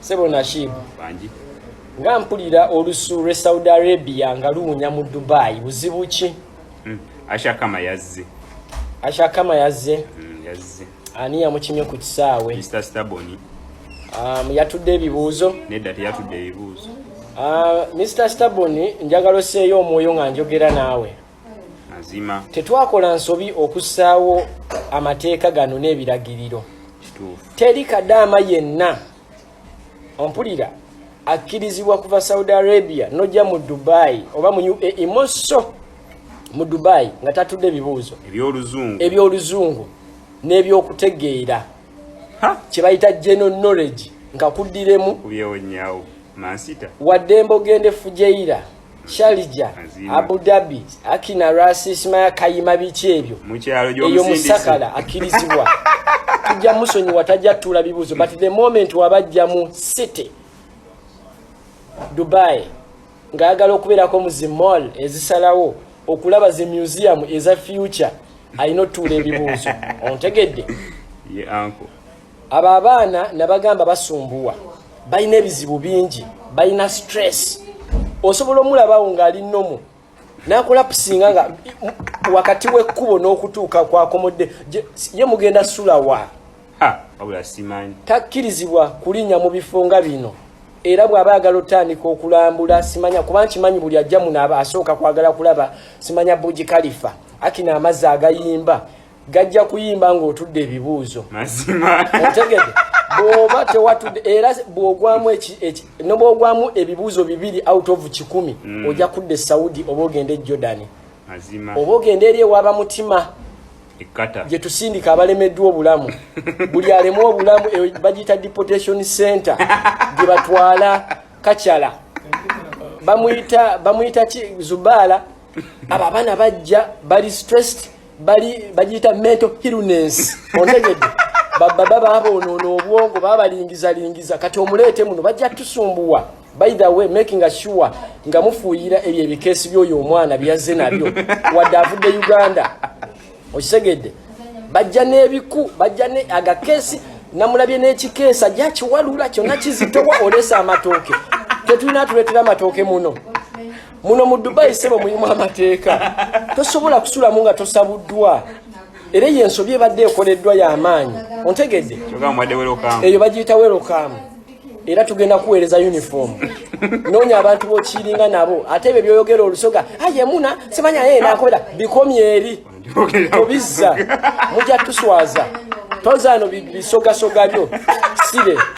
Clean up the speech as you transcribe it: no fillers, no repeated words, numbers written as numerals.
Sebo Nashibu. Banji. Nga mpulira olusu lwe Saudi Arabia nga luwunya mu Dubai buzibu ki? Ashakama yazze. Ashakama yazze. Yazze. Ani yamukimye ku kisaawe? Mr. Staboni. Yatudde ebibuuzo. Nedda teyatudde ebibuuzo. Mr. Staboni njagala osseeyo omwoyo nga njogera naawe. Mazima. Tetwakola nsobi okussaawo amateeka gano n'ebiragiriro. Kituufu. Teri Kadaama yenna ompulira akkirizibwa kuva Saudi Arabia nojja mu Dubai oba mu UAE mosso mu Dubai nga tatudde ebibuuzo ebyoluzungu n'ebyokutegeera kye bayita general knowledge nga kuddiremu kubyewonyawo mansita wadde embogende Fujairah Sharjah Abu Dhabi Akina Ras Ismail Kayima biki ebyo eyo musakala akkirizibwa tujja musonyi watajja tula bibuuzo but the moment wabajja mu city Dubai ngayagala okubeerako mu zi mall ezisalawo okulaba zi museum eza future ayina otuula ebibuuzo ontegedde abo abaana nabagamba basumbuwa balina ebizibu bingi balina stress osobola omulabawo ng'ali nnomu nakola pusinga nga wakati w'ekkubo n'okutuuka kwakomodde ye mugenda sulawa takkirizibwa kulinnya mu bifo nga bino era bw'aba ayagala otandika okulambula simanya kuba nkimanyi buli ajja muno aba asooka kwagala kulaba simanya Burj Khalifa Akina amazzi agayimba gajja kuyimba ng'otudde ebibuuzo otegedde bw'oba tewatudde era bw'ogwamu ebibuuzo 2 out of 10 ojja kudde Saudi oba ogende Jordan oba ogende eri ewaaba mutima gye tusindika abalemeddwa obulamu buli alemu obulamu bagiyita deportation center gye batwala Kachala bamuyita Zubala abo abaana bajja bali stressed bagiyita mental illness ontegedde baba babonona obwongo babalingiza kati omuleete muno bajja tusumbuwa by the way making sure nga mufuuyira ebyo ebikeesi by'oyo omwana byazze nabyo wadde avudde Uganda okisegedde bajja n'ebiku bajja ne agakeesi namulabye n'ekikeesa jakiwalula kyonna kizitowa olesa amatooke tetulina tuleetera amatooke muno mu Dubai sebo mulimu amateeka tosobola kusulamu nga tosabuddwa era yensobye badde ekoleddwa y'amaanyi ontegedde eyo bagiyita welcome era tugenda kuweereza uniform noonya abantu bokiringa nabo ate ebyo byoyogera olusoga ayemuna simanya yeye nakobera bikomye eri tobizza mujja tuswaza tozaano bisogasoga byo sire